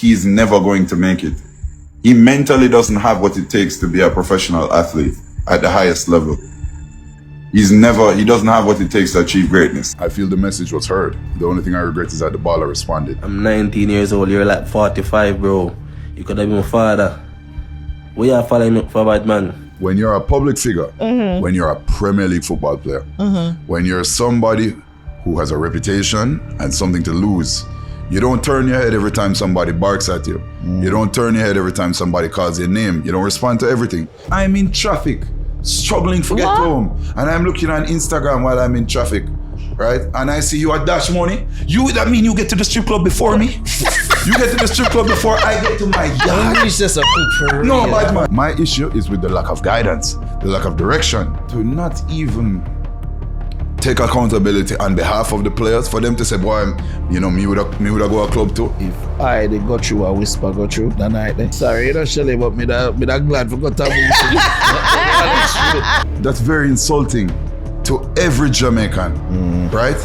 he's never going to make it. He mentally doesn't have what it takes to be a professional athlete at the highest level. He doesn't have what it takes to achieve greatness. I feel the message was heard. The only thing I regret is that the baller responded. I'm 19 years old, you're like 45, bro. You could have been my father. We are following up for bad man. When you're a public figure, when you're a Premier League football player, when you're somebody who has a reputation and something to lose, you don't turn your head every time somebody barks at you. You don't turn your head every time somebody calls your name. You don't respond to everything. I'm in traffic, struggling to get home, and I'm looking on Instagram while I'm in traffic, right? And I see you at Dash Money. That mean you get to the strip club before me? You get to the strip club before I get to my yard. It's just a for no, bad man. My issue is with the lack of guidance, the lack of direction, to not even take accountability on behalf of the players for them to say, boy, me would go a club too. If I did go through a whisper go through the night then. Sorry, Shelly, but me that glad for got That's very insulting to every Jamaican, right?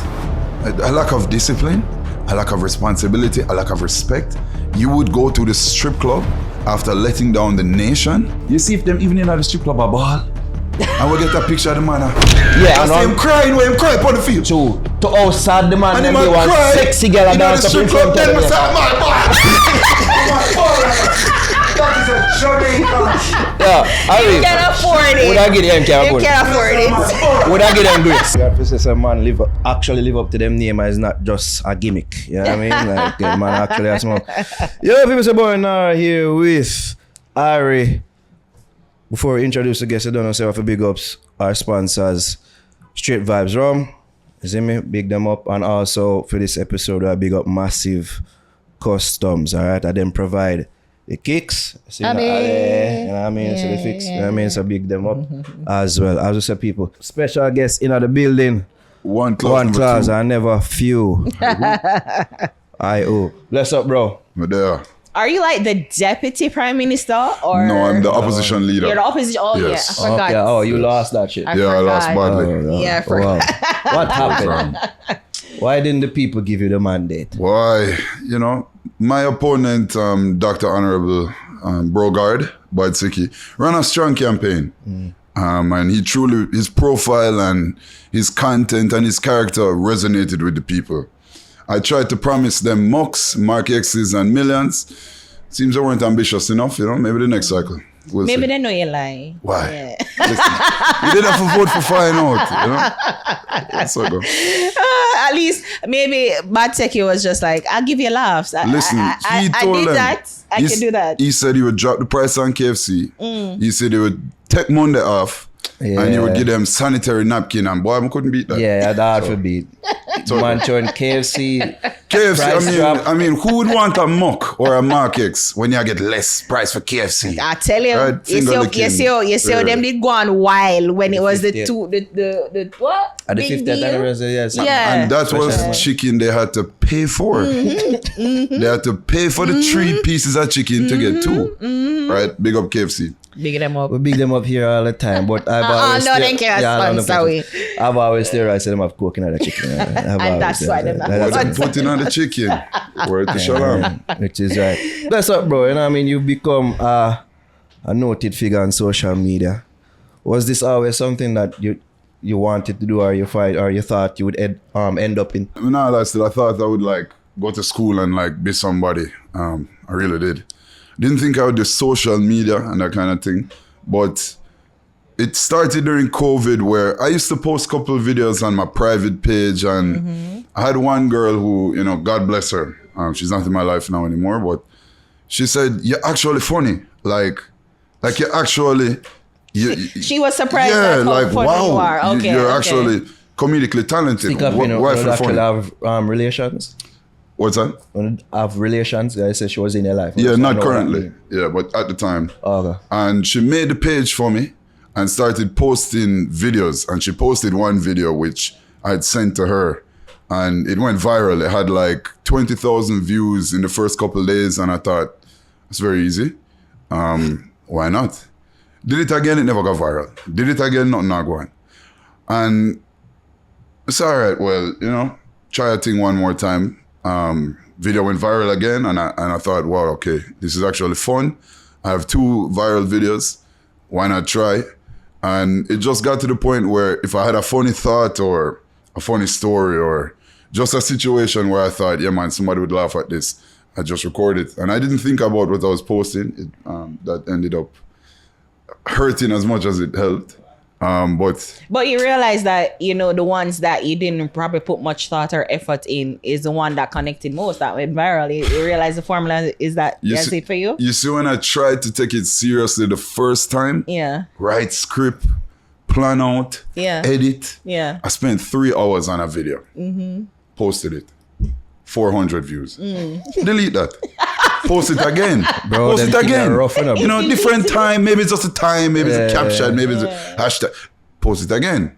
A lack of discipline, a lack of responsibility, a lack of respect. You would go to the strip club after letting down the nation. You see if them even in the strip club a ball. And we get a picture of the man. Yeah, I see him crying when him cry upon the field. True. To outside the man and they want cry, sexy girl and dance up in front of them. Yeah, You can afford it. Would I get them? You can afford it. Would I get them grits? You have to say some man actually live up to them name and it's not just a gimmick. You know what I mean? Like the man actually has some. Yo, people say boy now here with Ari. Before we introduce the guests, I don't know say for big ups our sponsors, Straight Vibes Rum. You see me? Big them up. And also for this episode, I big up Massive Customs. Alright, I then provide the kicks. See, you know what I mean? So the fix. You know what I mean? So big them up as well. As I say, people, special guests in the building. One clause, I never few. I.O. Bless up, bro. We're there. Are you like the deputy prime minister or? No, I'm the opposition leader. You're the opposition. Oh yes. yeah, I forgot. Okay. Oh, you lost that shit. I I lost badly. Yeah, I forgot. Wow. What happened? Why didn't the people give you the mandate? Why? My opponent, Dr. Honorable Brogard Badsiki, ran a strong campaign. And he truly, his profile and his content and his character resonated with the people. I tried to promise them mucks, Mark X's and millions. Seems I weren't ambitious enough, maybe the next cycle. Maybe they know you lie. Why? Yeah. Listen, you didn't have to vote for flying out, That's so good. At least maybe Badseki was just like, I'll give you laughs. Listen, he I told did them. that. I can do that. He said he would drop the price on KFC. He said he would take Monday off. Yeah. And he would give them sanitary napkin and boy, I couldn't beat that. Yeah, that's hard to beat. Man showing KFC. I mean, who would want a muck or a Mark X when you get less price for KFC? I tell you, Right? you see how them did go on wild when it was the what? At the Big 50th deal? anniversary, yes. Yeah. And that was chicken they had to pay for. They had to pay for the 3 pieces of chicken to get 2. Right? Big up KFC. Big them up. We big them up here all the time, but I've always no, they can't sponsor we. I've always theorized them have cooking at the chicken. And that's why they're not Putting on the chicken. Word to Shalom. Which is right. That's up, bro. I mean, you've become a noted figure on social media. Was this always something that you wanted to do, or you thought you would end up in? I thought I would go to school and be somebody. I really did. Didn't think I would do social media and that kind of thing, but it started during COVID where I used to post a couple of videos on my private page, and I had one girl who, God bless her. She's not in my life now anymore, but she said, "You're actually funny. Like you're actually." She was surprised. Yeah, how funny wow, you are. Okay, you're actually comedically talented. Why for actually funny? have relations. What's that? Have relations. I said she was in your life. Yeah, not currently. Yeah, but at the time. Okay. And she made the page for me and started posting videos. And she posted one video which I'd sent to her. And it went viral. It had 20,000 views in the first couple of days. And I thought, it's very easy. Why not? Did it again, it never got viral. Did it again, nothing not going. And it's all right, well, try a thing one more time. video went viral again, and I thought, wow, okay, this is actually fun. I have 2 viral videos. Why not try? And it just got to the point where if I had a funny thought or a funny story or just a situation where I thought, yeah, man, somebody would laugh at this, I just record it. And I didn't think about what I was posting. That ended up hurting as much as it helped. But you realize that, you know, the ones that you didn't probably put much thought or effort in is the one that connected most, that went viral. You realize the formula is that that's it for you? You see, when I tried to take it seriously the first time, write script, plan out, edit, I spent 3 hours on a video, posted it, 400 views. Delete that. Post it again. Bro, post it again. You know, different time. Maybe it's just a time. Maybe it's a caption. Maybe it's a hashtag. Post it again.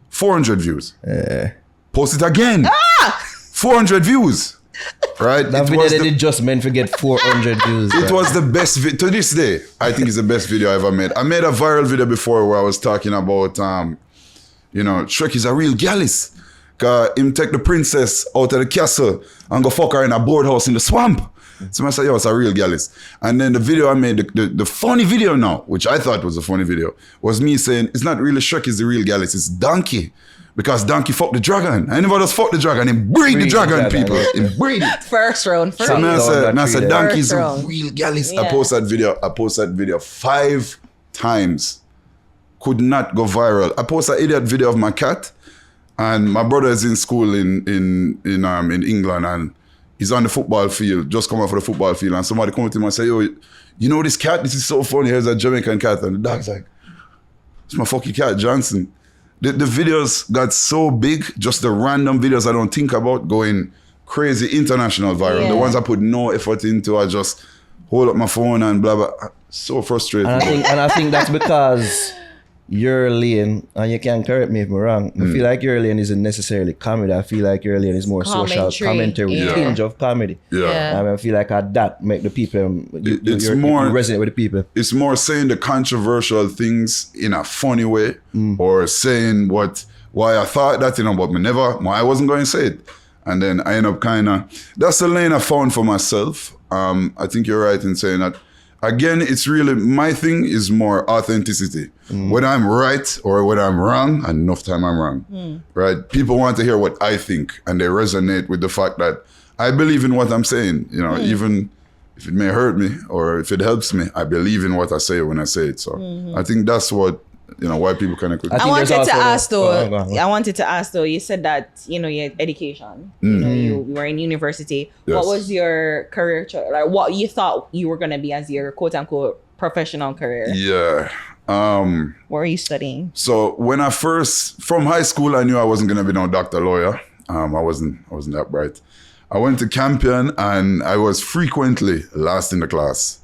400 views. Post it again. 400 views. Right? That video they did just meant to get 400 views. It was the best video. To this day, I think it's the best video I ever made. I made a viral video before where I was talking about, you know, Shrek is a real gallus. Cause him take the princess out of the castle and go fuck her in a boardhouse in the swamp. So I said, yo, it's a real gallus. And then the video I made, the funny video now, which I thought was a funny video, was me saying, it's not really Shrek is the real gallus, it's Donkey. Because Donkey fucked the dragon. I never just fucked the dragon, he breed the dragon, people. He breed it. First round. So I said, Donkey's a real gallus. I post that video 5 times. Could not go viral. I post an idiot video of my cat. And my brother is in school in England, and he's on the football field, just come out for the football field, and somebody come to him and say, yo, you know this cat? This is so funny. Here's a Jamaican cat. And the dog's like, it's my fucking cat, Johnson. The videos got so big, just the random videos I don't think about, going crazy international viral. The ones I put no effort into, I just hold up my phone and blah, blah. So frustrating. And I think that's because your lane, and you can correct me if I'm wrong, I feel like your lane isn't necessarily comedy. I feel like your lane is more social commentary with a tinge of comedy. I feel like that make the people, you resonate with the people. It's more saying the controversial things in a funny way, or saying why I thought that, you know, but I wasn't going to say it. And then I end up that's the lane I found for myself. I think you're right in saying that. Again, it's really, my thing is more authenticity. Whether I'm right or whether I'm wrong, and enough time I'm wrong, right? People want to hear what I think, and they resonate with the fact that I believe in what I'm saying, you know, even if it may hurt me or if it helps me, I believe in what I say when I say it. So I think that's what, you know, why people connect with me. I wanted to ask though, you said that, you know, your education, you know, you were in university. Yes. What was your career, like what you thought you were going to be as your quote unquote professional career? Yeah. What were you studying? So when from high school, I knew I wasn't going to be no doctor, lawyer. I wasn't that bright. I went to Campion and I was frequently last in the class.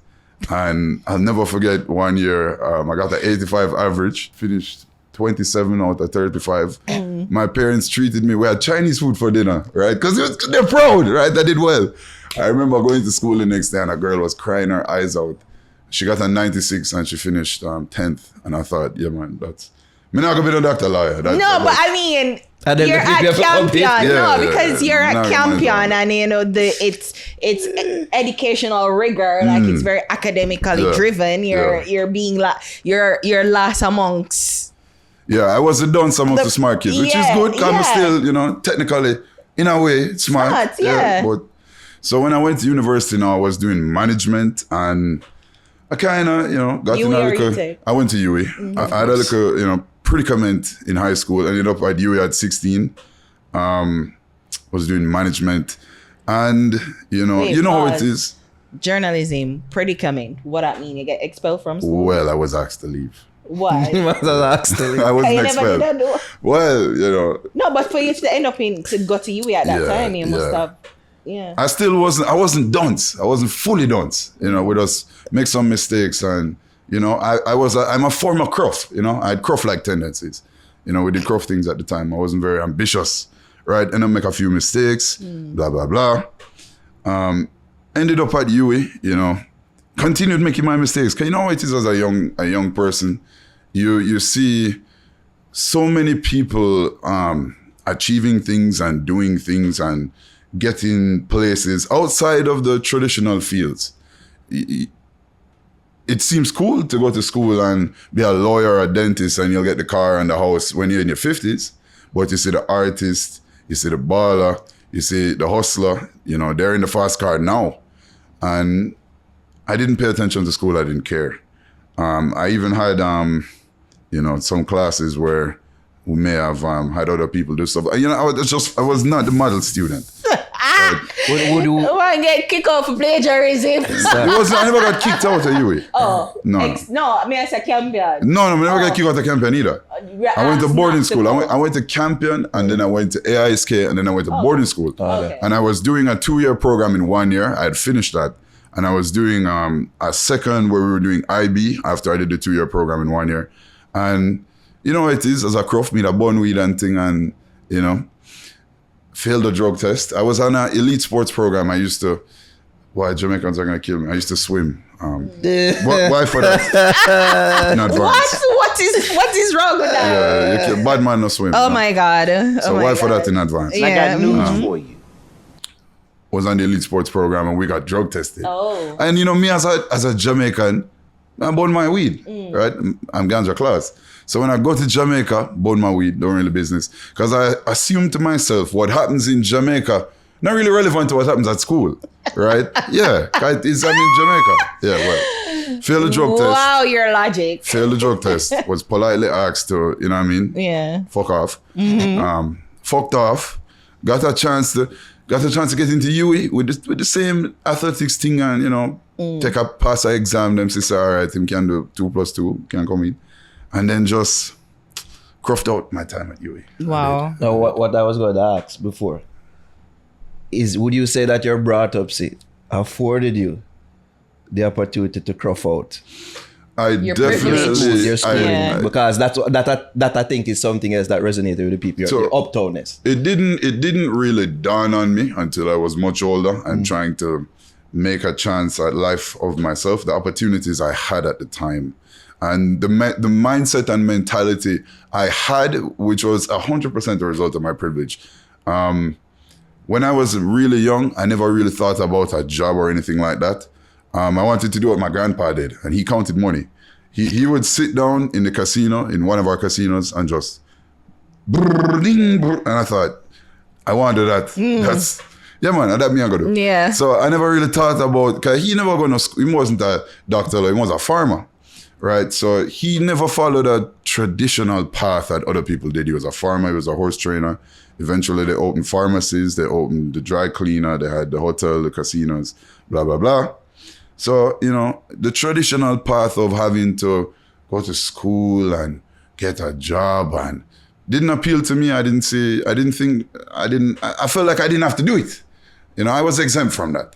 And I'll never forget one year, I got an 85 average, finished 27 out of 35. My parents treated me, we had Chinese food for dinner, right? Because they're proud, right? I did well. I remember going to school the next day and a girl was crying her eyes out. She got a 96 and she finished 10th. And I thought, yeah, man, I'm not going to be no doctor lawyer. But I mean, you're at Campion. Because you're at Campion and, you know, it's educational rigor. Like, it's very academically driven. You're being you're last amongst. Yeah, I wasn't done some of the smart kids, which is good. Because I'm still, you know, technically, in a way, smart. But so when I went to university now, I was doing management and I kind of, you know, got in a little. I went to UWI. I had a little, you know, predicament in high school. Ended up at UWI at 16. Was doing management, and you know how it is. Journalism, predicament. What that mean? You get expelled from school? Well, I was asked to leave. Why? I wasn't expelled. Well, you know. No, but for you to end up to go to UWI at that time, you must have. Yeah. I wasn't dunce. I wasn't fully dunce. You know, we just make some mistakes, and you know, I'm a former Cruff. You know, I had Cruff-like tendencies. You know, we did Cruff things at the time. I wasn't very ambitious, right? And I make a few mistakes, blah blah blah. Ended up at UWI. You know, continued making my mistakes. Cause you know how it is as a young person. You see so many people achieving things and doing things and getting places outside of the traditional fields. It seems cool to go to school and be a lawyer or a dentist and you'll get the car and the house when you're in your 50s. But you see the artist, you see the baller, you see the hustler, you know, they're in the fast car now. And I didn't pay attention to school, I didn't care. I even had, you know, some classes where we may have had other people do stuff. You know, I was not the model student. Would you want to get kicked out for plagiarism? I never got kicked out of UWI. Oh. No. I mean, I said Campion. No, I never got kicked out of Campion either. I went to boarding school. I went to Campion and then I went to AISK and then I went to boarding school. Okay. And I was doing a 2-year program in 1 year. I had finished that. And I was doing a second where we were doing IB after I did the 2-year program in 1 year. And you know it is, as a cruff, me, the bun weed and thing and, you know, failed the drug test. I was on an elite sports program. I used to, why Jamaicans are going to kill me. I used to swim. Why for that? In advance. What is wrong with that? Yeah, bad man no swim. Oh my God. So why for that in advance? Yeah. I got news for you. Was on the elite sports program and we got drug tested. Oh. And you know, me as a Jamaican, I burn my weed, right? I'm Ganja Clauze. So when I go to Jamaica, burn my weed, don't really business. Because I assume to myself what happens in Jamaica, not really relevant to what happens at school, right? Yeah, I'm in Jamaica. Yeah, well, fail the drug test. Wow, your logic. Fail the drug test, was politely asked to, you know what I mean? Yeah. Fuck off. Fucked off. Got a chance to get into UWI with the same athletics thing and, you know, take a pass a exam, them say, all right, him can do 2 + 2, can come in. And then just crossed out my time at UWI. Wow. Now, what I was going to ask before is, would you say that your brought up afforded you the opportunity to cross out? I Your definitely, Your schooling, Yeah. because that I think is something else that resonated with the people. So- the uptownness. it didn't really dawn on me until I was much older and trying to make a chance at life of myself, the opportunities I had at the time. And the mindset and mentality I had, which was 100% a result of my privilege. When I was really young, I never really thought about a job or anything like that. I wanted to do what my grandpa did, and he counted money. He would sit down in the casino, in one of our casinos, and just brrr, ding, brrr, and I thought, I want to do that. That's, yeah, man, that me I go do. Yeah. So I never really thought about, because he never going to school. He wasn't a doctor, he was a farmer, right? So he never followed a traditional path that other people did. He was a farmer, he was a horse trainer. Eventually they opened pharmacies, they opened the dry cleaner, they had the hotel, the casinos, blah, blah, blah. So, you know, the traditional path of having to go to school and get a job and didn't appeal to me. I felt like I didn't have to do it. You know, I was exempt from that.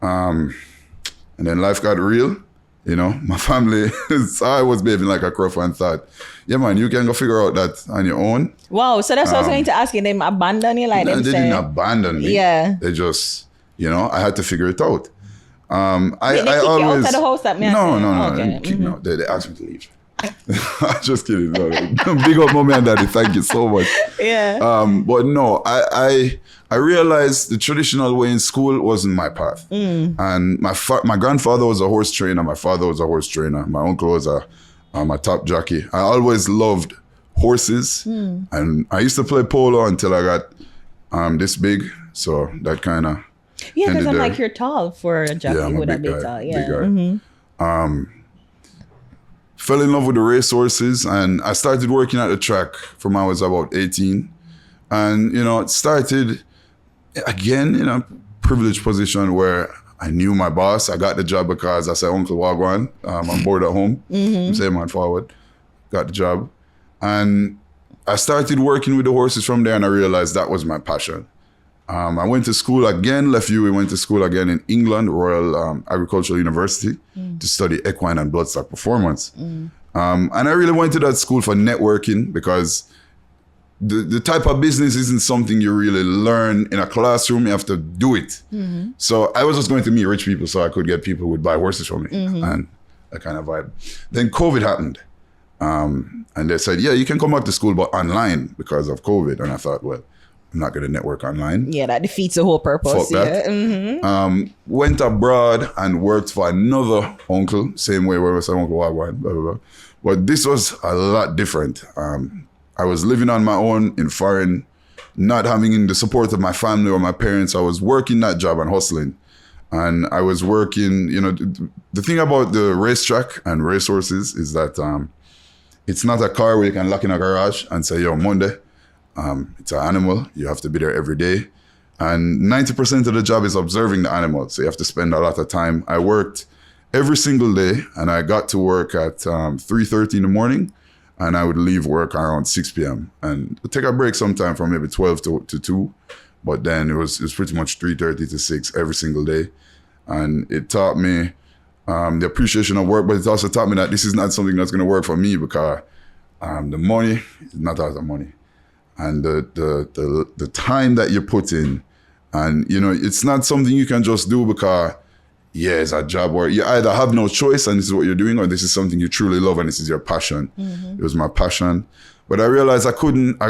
And then life got real. You know, my family, so I was behaving like a crow and thought, yeah, man, you can go figure out that on your own. Wow, so that's what I was going to ask you. Them abandon you like them They say? didn't abandon me. Yeah. They just, you know, I had to figure it out. I They kick you always... out of the house that me No, okay. They didn't kick me out. They asked me to leave. Just kidding. No. Big up mommy and daddy. Thank you so much. Yeah. But no, I realized the traditional way in school wasn't my path. And my grandfather was a horse trainer. My father was a horse trainer. My uncle was a top jockey. I always loved horses. And I used to play polo until I got this big. So that kind of... Yeah, because I'm there. like, you're tall for a jockey. Yeah, I'm a Would I big be guy. tall? Big Yeah. guy. Fell in love with the racehorses and I started working at the track from I was about 18. And, you know, it started again in a privileged position where I knew my boss. I got the job because I said, Uncle Wagwan, I'm bored at home. Same man forward. Got the job. And I started working with the horses from there and I realized that was my passion. I went to school again, left UWI, went to school again in England, Royal Agricultural University, to study equine and bloodstock performance. And I really went to that school for networking because the type of business isn't something you really learn in a classroom. You have to do it. So I was just going to meet rich people so I could get people who would buy horses from me and that kind of vibe. Then COVID happened. And they said, yeah, you can come back to school, but online because of COVID. And I thought, well, I'm not going to network online. Yeah, that defeats the whole purpose. Fuck that. Went abroad and worked for another uncle, same way where I said Uncle Wagwan, blah, blah, blah. But this was a lot different. I was living on my own in foreign, not having the support of my family or my parents. I was working that job and hustling. And I was working, you know, the thing about the racetrack and racehorses is that it's not a car where you can lock in a garage and say, yo, Monday. It's an animal. You have to be there every day. And 90% of the job is observing the animal. So you have to spend a lot of time. I worked every single day, and I got to work at 3:30 in the morning, and I would leave work around 6 p.m. and take a break sometime from maybe 12 to 2. But then it was pretty much 3:30 to 6 every single day. And it taught me the appreciation of work, but it also taught me that this is not something that's going to work for me because the money is not out of money. And the time that you put in, and you know, it's not something you can just do because, yeah, it's a job where you either have no choice and this is what you're doing, or this is something you truly love and this is your passion. It was my passion. But I realized I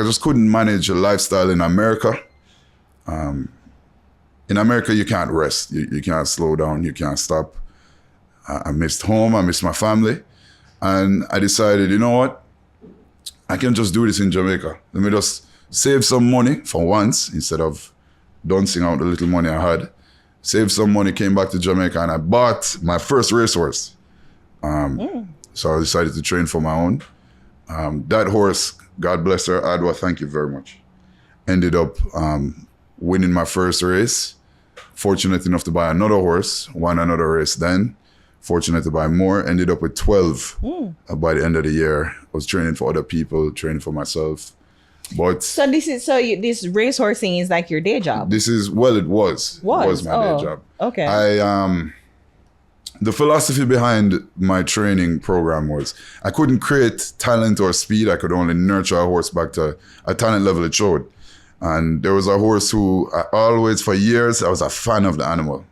just couldn't manage a lifestyle in America. In America, you can't rest. You can't slow down. You can't stop. I missed home. I missed my family. And I decided, you know what? I can just do this in Jamaica. Let me just save some money for once instead of dunsing out the little money I had. Saved some money, came back to Jamaica, and I bought my first racehorse. So I decided to train for my own. That horse, God bless her, Adwa, thank you very much, ended up winning my first race. Fortunate enough to buy another horse, won another race then. Fortunate to buy more, ended up with 12 by the end of the year. I was training for other people, training for myself. But so this racehorsing is like your day job. This is, well, it was my day job. Okay. The philosophy behind my training program was I couldn't create talent or speed. I could only nurture a horse back to a talent level it showed. And there was a horse who I always, for years, I was a fan of the animal.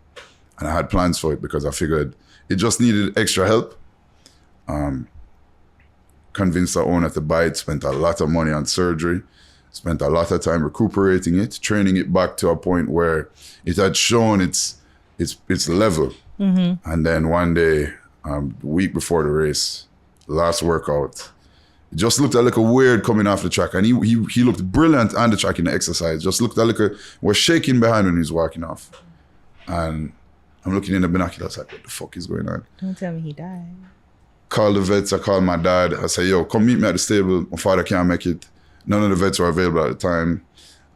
And I had plans for it because I figured it just needed extra help. Convinced the owner to buy it, spent a lot of money on surgery, spent a lot of time recuperating it, training it back to a point where it had shown its level. And then one day, the week before the race, last workout, it just looked a little weird coming off the track. And he looked brilliant on the track in the exercise, just looked a little, was shaking behind when he was walking off. And I'm looking in the binoculars like, what the fuck is going on? Don't tell me he died. Called the vets, I called my dad. I said, yo, come meet me at the stable. My father can't make it. None of the vets were available at the time.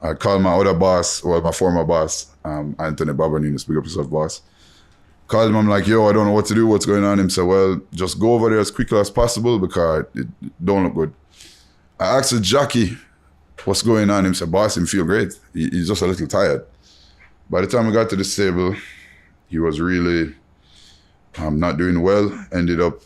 I called my other boss, well, my former boss, Anthony Babanino, big up yourself, boss. Called him, I'm like, yo, I don't know what to do, what's going on? Him said, well, just go over there as quickly as possible because it don't look good. I asked the jockey what's going on. Him said, boss, him feel great. He's just a little tired. By the time I got to the stable, he was really not doing well. Ended up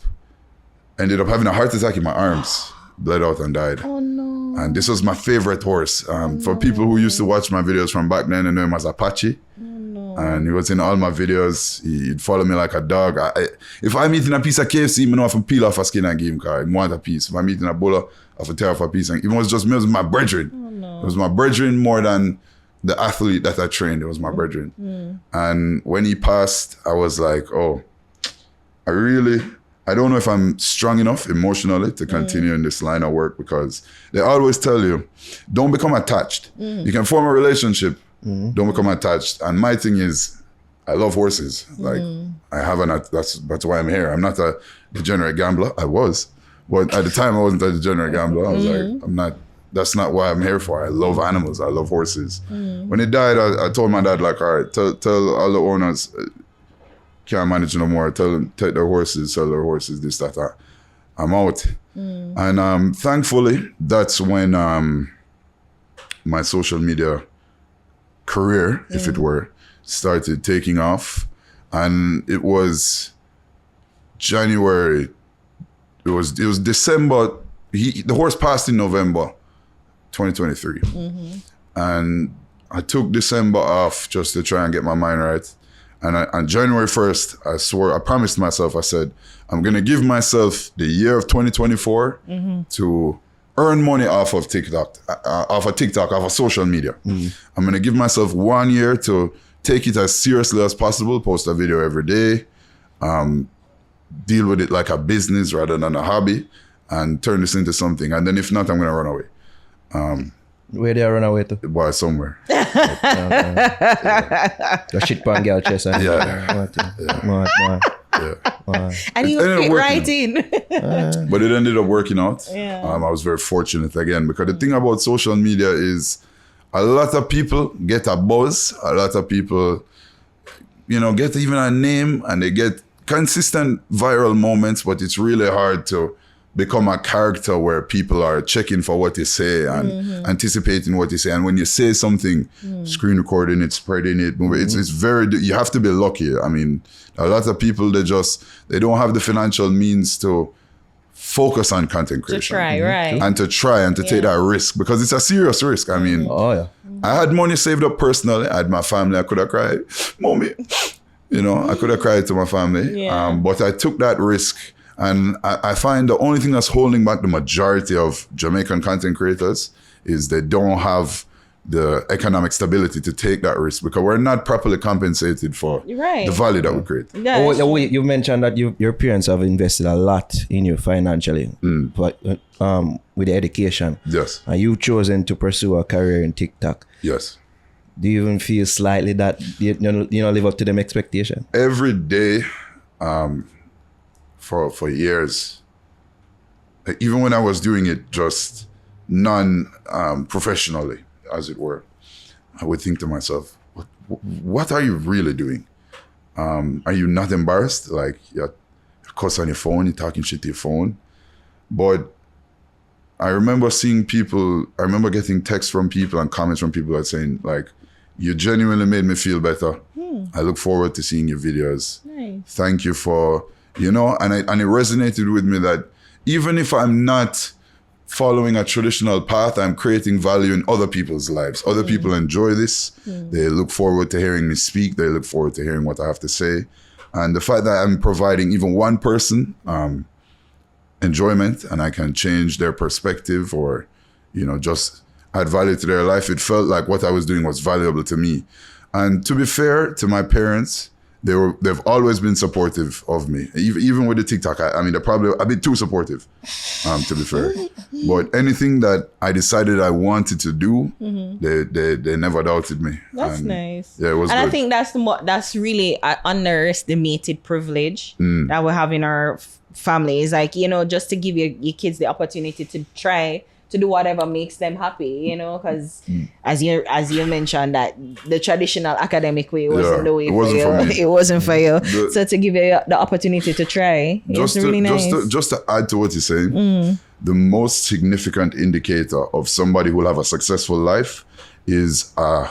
having a heart attack in my arms, bled out and died. Oh no. And this was my favorite horse. For people who used to watch my videos from back then, I know him as Apache. And he was in all my videos. He'd follow me like a dog. If I'm eating a piece of KFC, I know I have to peel off a skin and give him because I want a piece. If I'm eating a bowl, I have to tear off a piece. And it was just me, it was my brethren. Oh, no. It was my brethren more than the athlete that I trained. It was my brethren. And when he passed, I was like, oh, I don't know if I'm strong enough emotionally to continue in this line of work because they always tell you, don't become attached. You can form a relationship, don't become attached. And my thing is, I love horses. Like that's why I'm here. I'm not a degenerate gambler. I was, but at the time I wasn't a degenerate gambler. I was like, that's not what I'm here for. I love animals. I love horses. When he died, I told my dad, like, all right, tell all the owners, can't manage no more. Tell them, take their horses, sell their horses, this, that. I'm out. And thankfully, that's when my social media career, if it were, started taking off. And it was January. It was December. The horse passed in November 2023. And I took December off just to try and get my mind right. And on January 1st, I promised myself, I said, I'm going to give myself the year of 2024 to earn money off of TikTok, off of social media. I'm going to give myself 1 year to take it as seriously as possible, post a video every day, deal with it like a business rather than a hobby, and turn this into something. And then if not, I'm going to run away. Where they run away to? Boy, somewhere. The shit pan girl chest. Yeah. And you fit right in. But it ended up working out. Yeah. I was very fortunate again, because the thing about social media is a lot of people get a buzz. A lot of people, get even a name, and they get consistent viral moments, but it's really hard to become a character where people are checking for what you say and anticipating what you say. And when you say something, screen recording it, spreading it, it's very, you have to be lucky. I mean, a lot of people, they don't have the financial means to focus on content creation. To try, right. And to take that risk, because it's a serious risk. I mean, I had money saved up personally. I had my family. I could have cried, mommy, I could have cried to my family. Yeah. But I took that risk. And I find the only thing that's holding back the majority of Jamaican content creators is they don't have the economic stability to take that risk, because we're not properly compensated for the value that we create. Yeah, you mentioned that your parents have invested a lot in you financially, but with the education. Yes. And you've chosen to pursue a career in TikTok. Yes. Do you even feel slightly that you live up to them expectation? Every day, for years, even when I was doing it just non-professionally, as it were, I would think to myself, what are you really doing? Are you not embarrassed? Like, you're cuss on your phone, you're talking shit to your phone. But I remember getting texts from people and comments from people that saying, like, you genuinely made me feel better. I look forward to seeing your videos. Nice. Thank you for, and it resonated with me that even if I'm not following a traditional path, I'm creating value in other people's lives. Other people enjoy this. They look forward to hearing me speak. They look forward to hearing what I have to say. And the fact that I'm providing even one person enjoyment, and I can change their perspective or, just add value to their life, it felt like what I was doing was valuable to me. And to be fair to my parents, they've always been supportive of me. Even with the TikTok, I mean, they're probably a bit too supportive, to be fair. But anything that I decided I wanted to do, they never doubted me. That's nice. Yeah, it was. And good. I think that's really an underestimated privilege that we have in our families. Like, just to give your kids the opportunity to try to do whatever makes them happy, because as you mentioned, that the traditional academic way wasn't the way for you. It wasn't for you. So to give you the opportunity to try, it's really nice. Just to add to what you're saying, the most significant indicator of somebody who will have a successful life is a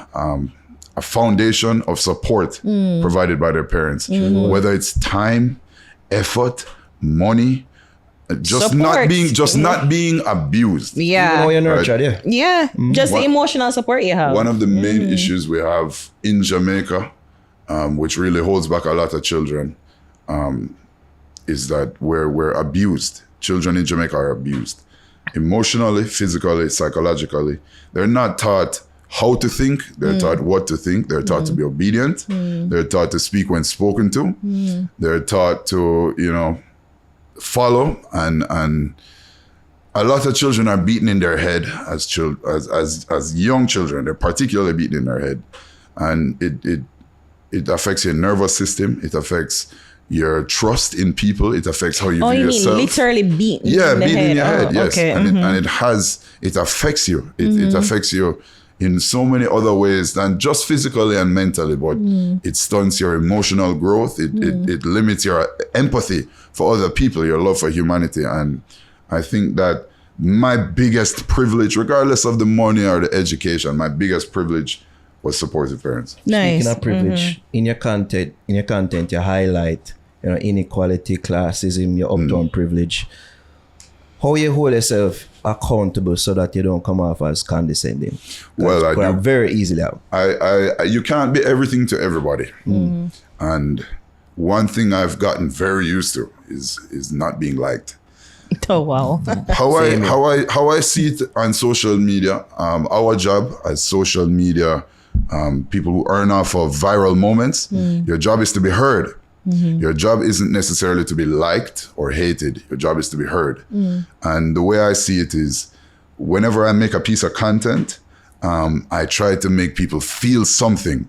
foundation of support provided by their parents, whether it's time, effort, money. Just support. not being abused. Yeah. Even how you're nurtured, right? Yeah. Just the emotional support you have. One of the main issues we have in Jamaica, which really holds back a lot of children, is that we're abused. Children in Jamaica are abused. Emotionally, physically, psychologically. They're not taught how to think. They're taught what to think. They're taught to be obedient. They're taught to speak when spoken to. They're taught to, follow, and a lot of children are beaten in their head as young children. They're particularly beaten in their head, and it affects your nervous system. It affects your trust in people. It affects how you view yourself. Mean literally beaten? Yeah, beaten in your head. Yes, okay. and it affects you. It affects you in so many other ways than just physically and mentally, but it stunts your emotional growth. It limits your empathy for other people, your love for humanity. And I think that my biggest privilege, regardless of the money or the education, my biggest privilege was supportive parents. Nice. Speaking of privilege, in your content, you highlight inequality, classism, your uptown privilege. How you hold yourself accountable so that you don't come off as condescending? Well, I do. Very easily. You can't be everything to everybody. And one thing I've gotten very used to is not being liked. Oh wow. How I see it on social media, our job as social media people who earn off of viral moments, your job is to be heard. Your job isn't necessarily to be liked or hated. Your job is to be heard. And the way I see it is, whenever I make a piece of content, I try to make people feel something.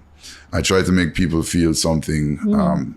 I try to make people feel something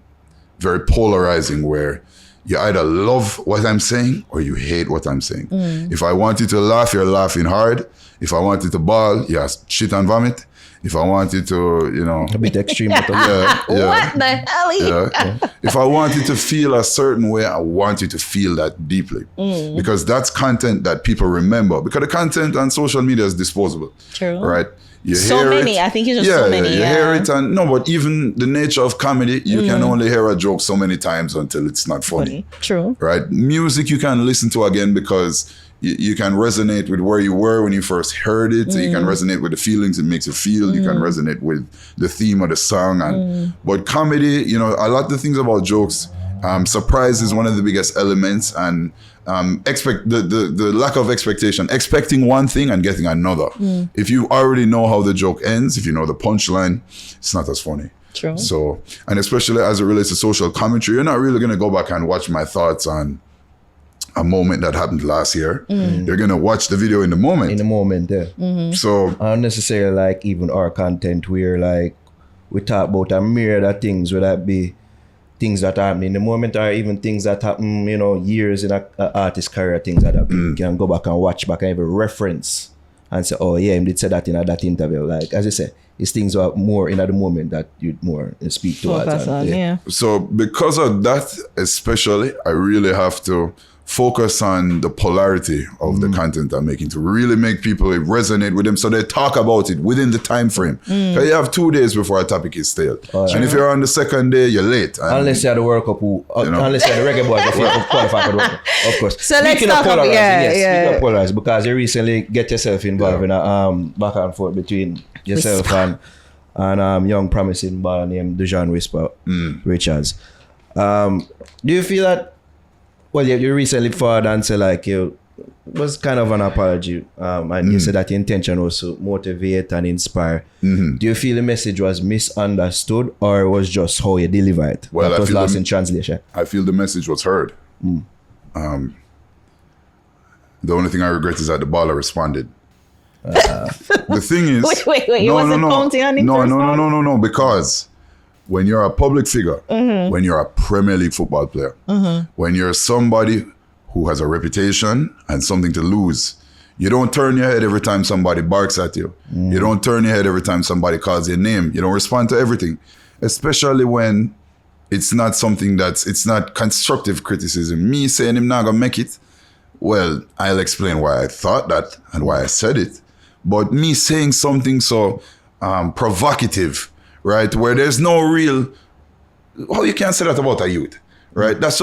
very polarizing, where you either love what I'm saying or you hate what I'm saying. If I want you to laugh, you're laughing hard. If I want you to bawl, yeah, shit and vomit. If I want you to, you know, a bit extreme, but What the hell? yeah. If I want you to feel a certain way, I want you to feel that deeply, because that's content that people remember. Because the content on social media is disposable. True. Right? You So hear many. it. I think it's just so many. You hear it, and no, but even the nature of comedy, you can only hear a joke so many times until it's not funny. True. Right? Music you can listen to again because you can resonate with where you were when you first heard it. You can resonate with the feelings it makes you feel. You can resonate with the theme of the song. And but comedy, you know, a lot of the things about jokes, surprise is one of the biggest elements, and the lack of expectation, expecting one thing and getting another. If you already know how the joke ends, if you know the punchline, it's not as funny. True. So, and especially as it relates to social commentary, you're not really going to go back and watch my thoughts on a moment that happened last year. You're going to watch the video in the moment. In the moment, yeah. So, Not necessarily like even our content where like we talk about a myriad of things, whether that be things that happen in the moment or even things that happen, you know, years in an artist's career, things that happen. You can go back and watch back and even reference and say, oh yeah, he did say that in that interview. Like, as you say, it's things are more in the moment that you'd more speak towards. So because of that, especially, I really have to focus on the polarity of the content I'm making to really make people resonate with them, so they talk about it within the time frame. Because you have 2 days before a topic is stale. And if you're on the second day, you're late. Unless you're the World Cup, unless you're the reggae boys, if you qualify for the World Cup, of course. So let's talk about speaking of polarizing, because you recently get yourself involved in a back and forth between yourself and young promising boy named Dejan Whisper Richards. Do you feel that? Well, you recently forward and said like you was kind of an apology, and you said that the intention was to motivate and inspire. Do you feel the message was misunderstood, or it was just how you deliver it? Well, that was lost in translation. I feel the message was heard. The only thing I regret is that the baller responded. The thing is, wait, you wasn't counting on him to respond? No, because when you're a public figure, when you're a Premier League football player, when you're somebody who has a reputation and something to lose, you don't turn your head every time somebody barks at you. You don't turn your head every time somebody calls your name. You don't respond to everything, especially when it's not something it's not constructive criticism. Me saying him not gonna make it, well, I'll explain why I thought that and why I said it. But me saying something so provocative, right, where there's no real, how you can say that about a youth, right? That's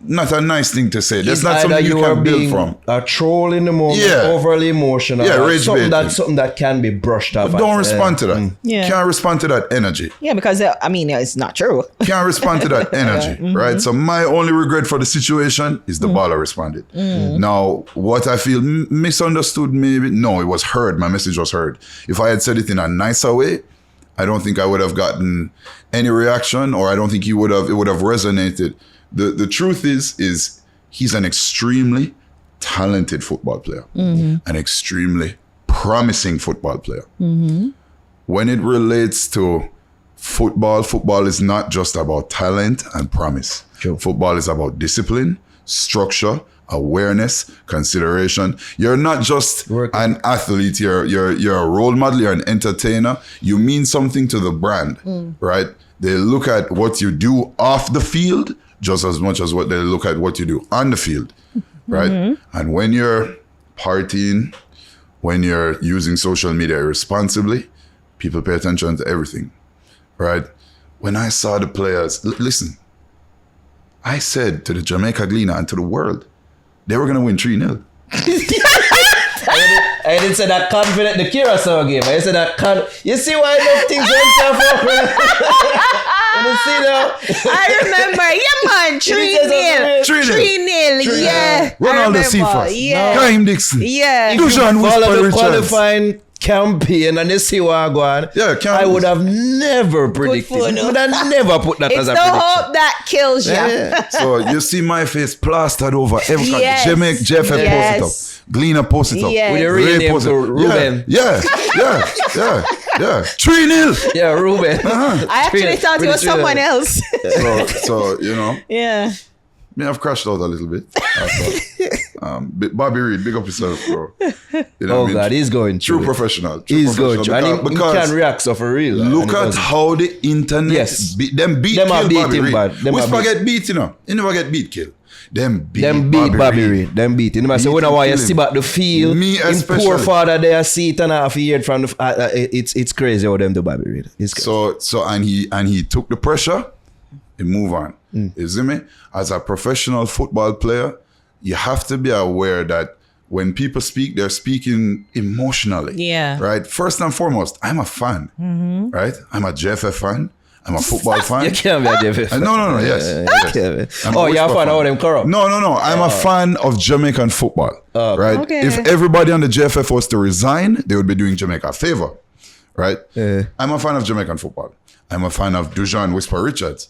not a nice thing to say. That's not something you can build from. A troll in the moment, overly emotional. Rage something that can be brushed off. But don't respond to that. Can't respond to that energy. Yeah, because it's not true. Can't respond to that energy, right? So my only regret for the situation is the baller responded. Now, what I feel misunderstood, maybe, no, it was heard. My message was heard. If I had said it in a nicer way, I don't think I would have gotten any reaction, or I don't think it would have resonated. The truth is he's an extremely talented football player, an extremely promising football player. When it relates to football is not just about talent and promise. Sure. Football is about discipline, structure, awareness, consideration. You're not just an athlete, you're a role model, you're an entertainer. You mean something to the brand, right? They look at what you do off the field just as much as what they look at what you do on the field, right? And when you're partying, when you're using social media irresponsibly, people pay attention to everything, right? When I saw the players, listen, I said to the Jamaica Gleaner and to the world, they were going to win 3-0. I didn't say that confident the Curacao game. I said that you see why those things themselves up. You see that? I remember, 3-0. I Ronaldo remember. Cephas, Yeah. Kaim Dixon, Yeah. Dujan Follow Whisper the Richards. qualifying campaign and you see what I go on. Yeah, I would have never predicted. for I no. would have never put that It's as a the prediction. hope that kills you. Yeah. So you see my face plastered over every Yes. Jeff had Yes. posted up. Gleaner posted up. Yes. With a real Ray name posted for up. Ruben. Yeah. 3-0. Yeah, Ruben. I actually thought it was someone else. So Yeah. me have crashed out a little bit. Bobby Reed, big up yourself, bro. You know Oh what I mean? God, he's going True through it. professional. He's going through. And he because can react so for real. look and he at doesn't. how the internet Yes. them beat Them kill are beat Bobby him Reed. bad. Them are Whisper beat. get beat, you know. You never get beat, kill. Them beat Bobby Reed. Them beat him. I say, Beat when I him, want you kill see him. back the field, Me him especially. poor father there see it and half a year from the it's crazy how them do Bobby Reed. It's crazy. So and he took the pressure, he move on. You see me? As a professional football player, you have to be aware that when people speak, they're speaking emotionally. Yeah. Right? First and foremost, I'm a fan. Right? I'm a JFF fan. I'm a football fan. You can't be a JFF. No, yes. You can't be. I'm a Oh, you're a Whisper fan of them corrupt? No. I'm a fan of Jamaican football. Right? Okay. If everybody on the JFF was to resign, they would be doing Jamaica a favor. Right? I'm a fan of Jamaican football. I'm a fan of Dujan Whisper Richards.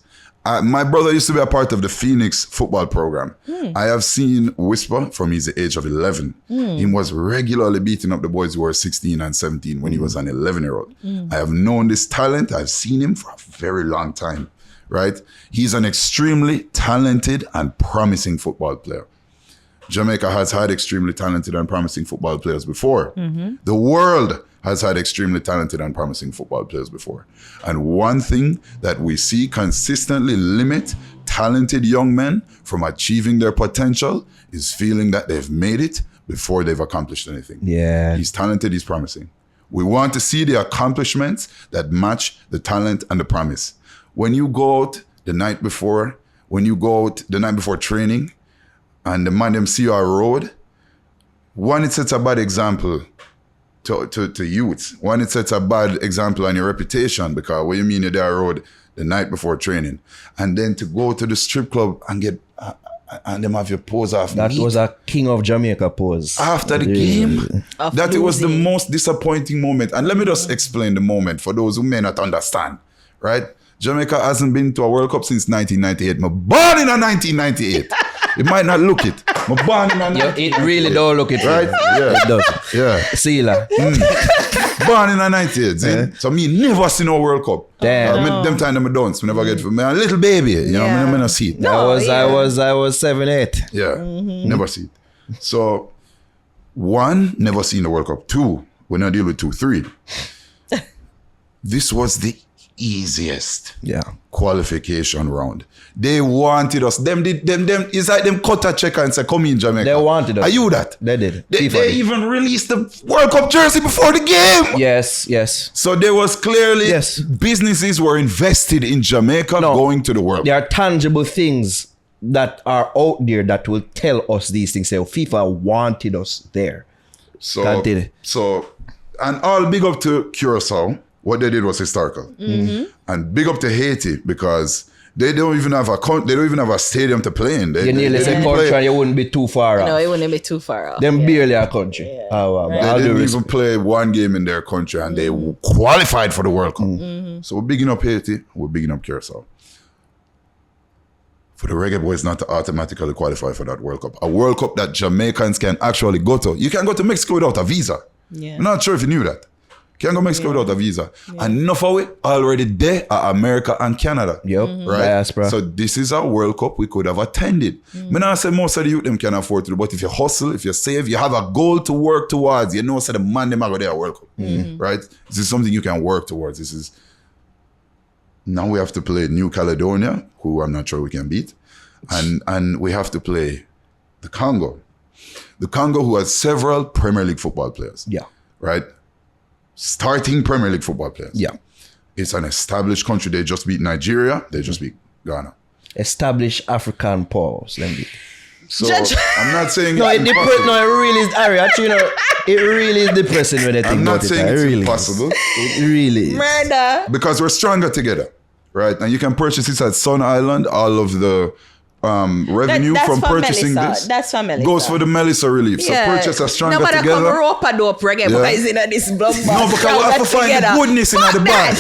My brother used to be a part of the Phoenix football program. I have seen Whisper from his age of 11. He was regularly beating up the boys who were 16 and 17 when he was an 11-year-old. I have known this talent. I've seen him for a very long time, right? He's an extremely talented and promising football player. Jamaica has had extremely talented and promising football players before. The world has had extremely talented and promising football players before. And one thing that we see consistently limit talented young men from achieving their potential is feeling that they've made it before they've accomplished anything. Yeah. He's talented, he's promising. We want to see the accomplishments that match the talent and the promise. When you go out the night before training, and the man them see you on road, one, it sets a bad example to youth. One, it sets a bad example on your reputation, because what you mean you're there on road the night before training, and then to go to the strip club and get and them have your pose off. That was a King of Jamaica pose. After the game, that it was the most disappointing moment. And let me just explain the moment for those who may not understand, right? Jamaica hasn't been to a World Cup since 1998. I'm born in a 1998. It might not look it. I'm born in a 1998. It really don't look it Right? Yeah. It does. Yeah. Sealer. Born in a 98. See? So me never see no World Cup. Damn. Them time them don't. Me never get me a little baby. You know, Yeah. me never see it. No. I was 7-8. Yeah, never see it. So, one, never seen the World Cup. Two, when I deal with 2, 3. This was the easiest qualification round. They wanted us. It's like them cut a check and say, come in, Jamaica. They wanted us. Are you that? They did. They FIFA did. even released the World Cup jersey before the game. Yes. So there was clearly Yes. businesses were invested in Jamaica going to the World Cup. There are tangible things that are out there that will tell us these things. Say, FIFA wanted us there. So, and all big up to Curacao. What they did was historical. And big up to Haiti, because they don't even have a stadium to play in. You nearly say country and you wouldn't be too far off. No, it wouldn't be too far off. Them barely a country. Yeah. Oh, wow. Right. I'll They do didn't respect. even play one game in their country, and they qualified for the World Cup. So we're bigging up Haiti, we're bigging up Curacao. For the reggae boys not to automatically qualify for that World Cup. A World Cup that Jamaicans can actually go to. You can go to Mexico without a visa. Yeah. I'm not sure if you knew that. Can't go to Mexico without a visa. And enough of it already there are America and Canada. Yep. Right? Diaspora. So this is a World Cup we could have attended. Me not say most of the youth them can afford to do, but if you hustle, if you save, you have a goal to work towards, you know, so the man them are going to World Cup. Right? This is something you can work towards. This is now we have to play New Caledonia, who I'm not sure we can beat. And we have to play the Congo. The Congo, who has several Premier League football players. Yeah. Right? Starting Premier League football players. Yeah. It's an established country. They just beat Nigeria. They just beat Ghana. Established African powers. Let me. So I'm not saying No, it's impossible. it really is. Harry, actually, you know, it really is depressing when they think I'm not about saying it. it's It really impossible. Is. It really is. Murder. Because we're stronger together, right? And you can purchase it at Sun Island. All of the revenue That's from for purchasing Melissa. this That's for Melissa. goes for the Melissa relief. So purchase a stronger Nobody together. come rope a dope reggae boys in this blood. No, because we have to find the goodness in the bad.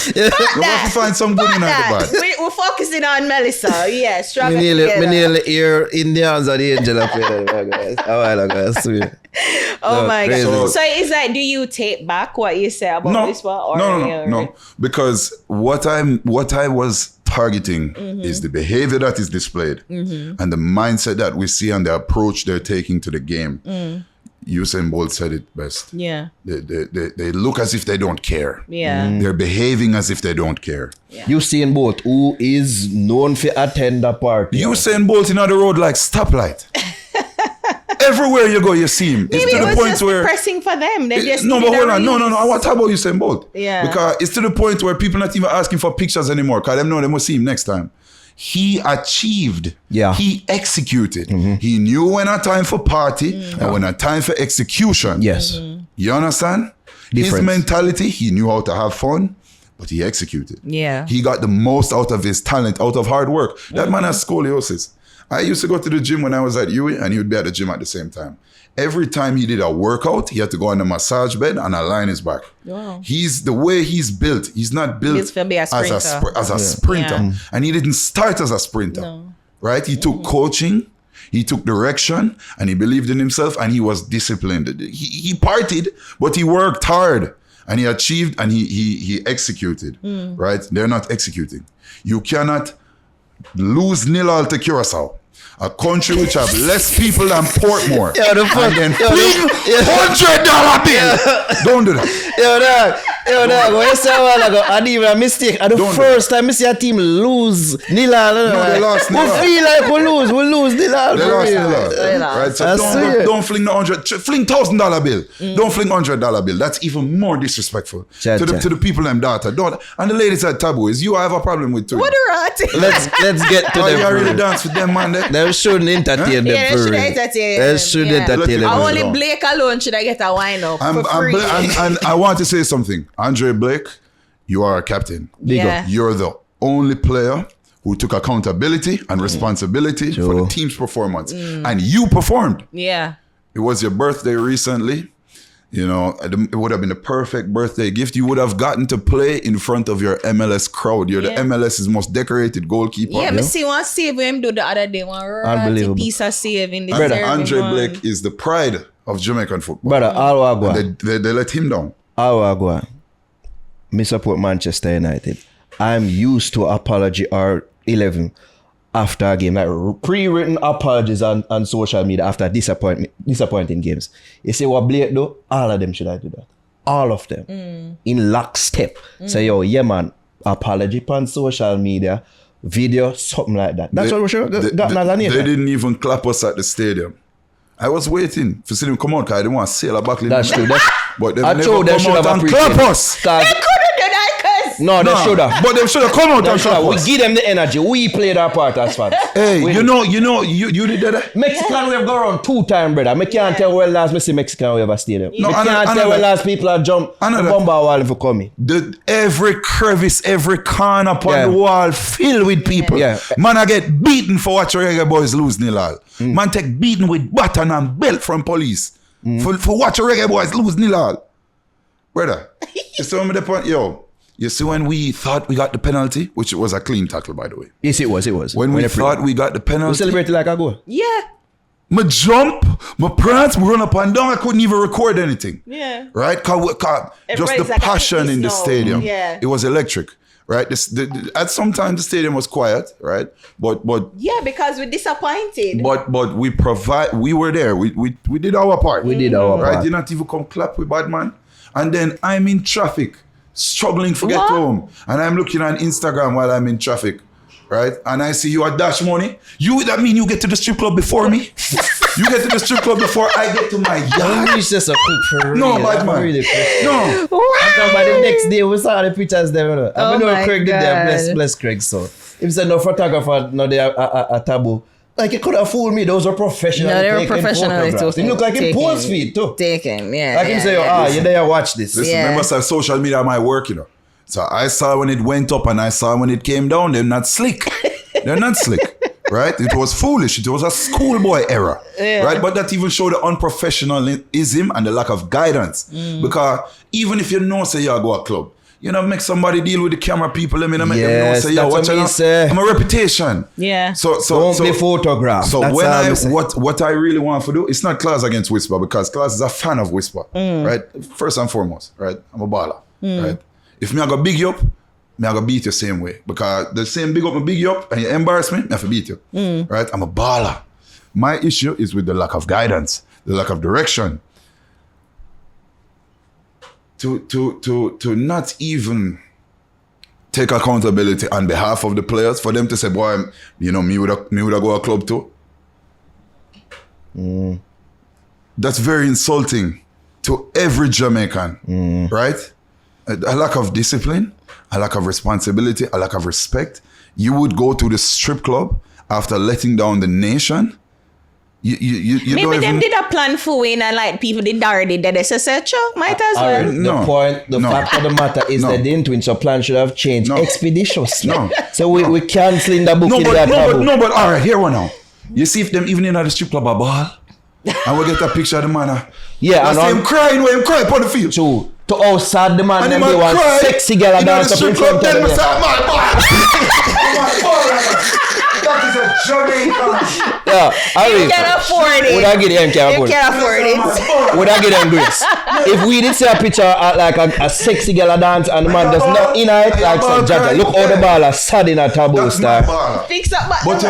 We have to find some good in the bad. We're focusing on Melissa. Yeah, stronger Me together. nearly hear Indians or the angel of guys. A while ago, I swear. Oh my crazy. God. So is that, do you take back what you say about this one? Or No. Because what I was targeting is the behavior that is displayed and the mindset that we see and the approach they're taking to the game. Usain Bolt said it best. Yeah. They look as if they don't care. Yeah. They're behaving as if they don't care. Usain Bolt, who is known for attend a party. Usain Bolt in the road like stoplight. Everywhere you go, you see him. Maybe it was just depressing for them. They just no, but hold on. No. I want to talk about Usain Bolt. Yeah. Because it's to the point where people not even asking for pictures anymore because they know they must see him next time. He achieved. Yeah. He executed. He knew when a time for party and when a time for execution. Yes. You understand? His Difference. mentality, he knew how to have fun, but he executed. Yeah. He got the most out of his talent, out of hard work. That man has scoliosis. I used to go to the gym when I was at UWI and he would be at the gym at the same time. Every time he did a workout, he had to go on the massage bed and align his back. Wow. He's the way he's built. He's not built He's to be a sprinter. as a sprinter. Yeah. And he didn't start as a sprinter. No. Right? He took coaching, he took direction, and he believed in himself and he was disciplined. He partied, but he worked hard. And he achieved and he executed. Right? They're not executing. You cannot lose 0-0 to Curacao. A country which have less people than Portmore. And then $100 bill. Don't do that. Yo, dog. When you say a while ago, I did even a mistake. And the first time I see a team lose 0-0. No, they lost 0-0. We feel like we lose 0-0. They lost 0-0. They lost. Right? So I see it. don't fling the fling $1,000 bill. Don't fling $100 bill. That's even more disrespectful Cha. to the people and daughter. Don't. And the ladies at Taboo is you have a problem with too. What a rat. Let's get to Oh, you really them. dance with them, man. They shouldn't entertain them. Yeah, they should for real. entertain. They should entertain them. Only No. Blake alone should I get a wine up for free. And I want to say something. Andre Blake, you are a captain. Yeah. You're the only player who took accountability and responsibility for the team's performance. And you performed. Yeah. It was your birthday recently. You know, it would have been a perfect birthday gift. You would have gotten to play in front of your MLS crowd. You're the MLS's most decorated goalkeeper. Yeah, me see one save him do the other day. One Unbelievable. piece of save in the And serving Andre one. Blake is the pride of Jamaican football. Brother, all I go. They let him down. All I go. Me support Manchester United. I'm used to apology or 11 after a game, like pre-written apologies on social media after disappointing games. You see what Blake do? All of them should have do that. All of them. In lockstep. Say, yo, yeah man, apology on social media, video, something like that. That's what we should have gotten as a name. They didn't even clap us at the stadium. I was waiting for them to come out because I didn't want to sail a back. That's true. But they I never told they come should out have and clap us. They couldn't do that because No, they should have. But they should have come out and clap We us. give them the energy. We played our part as fans. Hey, We you did that. Mexican we have gone around 2 times, brother. I can't tell where last me see Mexican we have a stadium. No, I can't tell where last people are jump the bomber wall for coming. Every crevice, every corner upon the wall filled with people. Yeah. Man, I get beaten for watching reggae boys lose 0-0. Man, take beaten with baton and belt from police for watching reggae boys lose 0-0. Brother, you see me the point? Yo, you see when we thought we got the penalty, which was a clean tackle, by the way. Yes, it was. When we thought we got the we penalty, celebrated like a goal. yeah. me jump, my prance, me run up and down. I couldn't even record anything. Yeah. Right? Cause just the Everybody's like, passion in the "It's no." stadium. Yeah. It was electric. Right? At some time the stadium was quiet, right? But Yeah, because we're disappointed. we were there. We did our part. We did our Right? part. You not even come clap with bad man. And then I'm in traffic, struggling to get What? home. And I'm looking on Instagram while I'm in traffic. Right? And I see you at Dash Money. That mean you get to the strip club before me? You get to the strip club before I get to my yard? It's just a quick for No, real. bad man. Really quick. No. And by the next day, we saw the pictures there. And Oh we know my Craig did there. God. Bless Craig. So if said no photographer, no they a taboo. Like it could have fooled me. Those were professional. No, they were professionally It looked like in pose feed too. Taken, yeah. Like him say, you there watch this. Listen, Yeah. remember social media my work, you know. So I saw when it went up and I saw when it came down. They're not slick. They're not slick. right? It was foolish. It was a schoolboy error, right? But that even showed the unprofessionalism and the lack of guidance. Because even if you know, say you go a club, you know, make somebody deal with the camera people. Let me know, say, yeah, watch out. I'm a reputation. Yeah. So don't be photographed. So that's what I really want to do, it's not Clauze against Whisper, because Clauze is a fan of Whisper, right? First and foremost, right? I'm a baller, right? If me I go big you up, me I go beat you same way, because the same big up and big you up and you embarrass me, I have to beat you, right? I'm a baller. My issue is with the lack of guidance, the lack of direction. To not even take accountability on behalf of the players, for them to say, boy, you know, me would go a club too. That's very insulting to every Jamaican, right? A lack of discipline, a lack of responsibility, a lack of respect. You would go to the strip club after letting down the nation. You maybe don't them even... did a plan for win and like people did already did it. So might as well. The fact of the matter is they didn't win, so plan should have changed expeditiously. So we cancelling the booking but all right, here one now. You see if them even in the strip club a ball, and we get a picture of the man. Yeah, and him crying upon the field. So to outside the man, and they want sexy girl dance up in front of them. That is a Jamaican. Yeah, you can afford it. Would I get them? You can afford it. Would I get them grace? If we did see a picture like a sexy girl dance and the man does not in it, like some Jaja, look how the ball is sad in a taboo star. Fix up my What's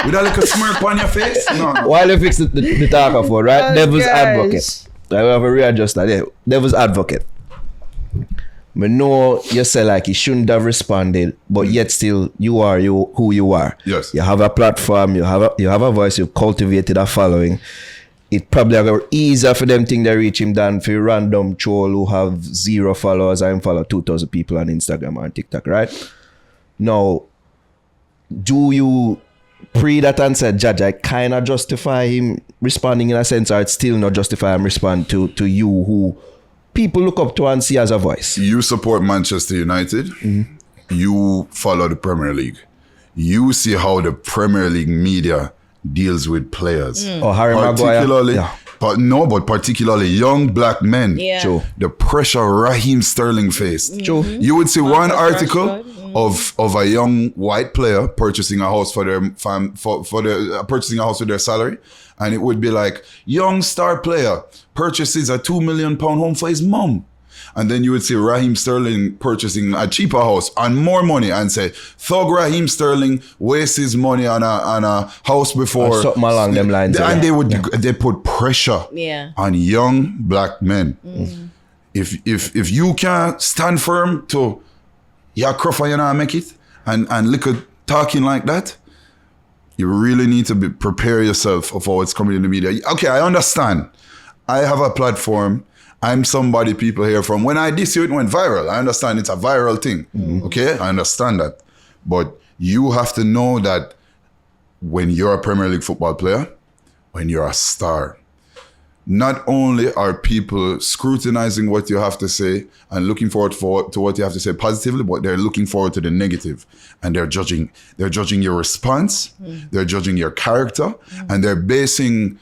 with a little smirk on your face? No. While you fix the talker for, right? Devil's advocate. I have a readjuster there. Devil's advocate. I know you say like you shouldn't have responded, but yet still you are who you are. Yes. You have a platform, you have a voice, you cultivated a following. It probably are easier for them think they reach him than for random troll who have 0 followers and follow 2,000 people on Instagram or TikTok, right? Now, do you pre that answer, Judge, I kind of justify him responding in a sense, or it's still not justify him respond to you who people look up to and see as a voice? You support Manchester United. You follow the Premier League. You see how the Premier League media deals with players. Oh, Harry Maguire. Yeah. But particularly young black men. Yeah. True. The pressure Raheem Sterling faced. True. You would see one article of a young white player purchasing a house for their purchasing a house with their salary, and it would be like, young star player purchases a £2 million home for his mom. And then you would see Raheem Sterling purchasing a cheaper house and more money, and say, thug Raheem Sterling wastes his money on a house before. Or something along them lines. And they put pressure on young black men. If you can't stand firm to your cruffer, you know, make it, and look at talking like that, you really need to prepare yourself for what's coming in the media. Okay, I understand. I have a platform. I'm somebody people hear from. When I diss you, it went viral. I understand it's a viral thing. Okay, I understand that. But you have to know that when you're a Premier League football player, when you're a star, not only are people scrutinizing what you have to say and looking forward to what you have to say positively, but they're looking forward to the negative, and they're judging your response, they're judging your character, and they're basing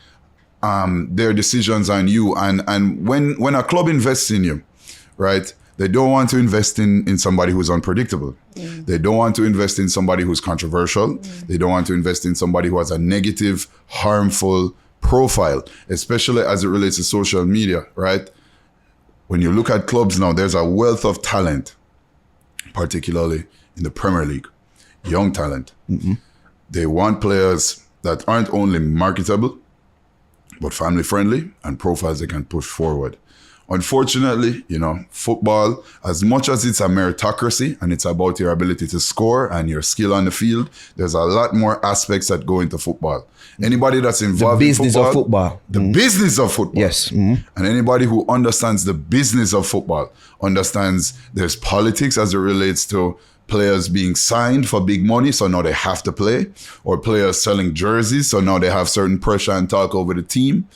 their decisions on you. And when a club invests in you, right, they don't want to invest in somebody who's unpredictable. They don't want to invest in somebody who's controversial. They don't want to invest in somebody who has a negative, harmful profile, especially as it relates to social media, right? When you look at clubs now, there's a wealth of talent, particularly in the Premier League, young talent. They want players that aren't only marketable, but family friendly and profiles they can push forward. Unfortunately, you know, football, as much as it's a meritocracy and it's about your ability to score and your skill on the field, there's a lot more aspects that go into football. Anybody that's involved in football, the business of football. Yes. And anybody who understands the business of football understands there's politics as it relates to players being signed for big money, so now they have to play, or players selling jerseys, so now they have certain pressure and talk over the team.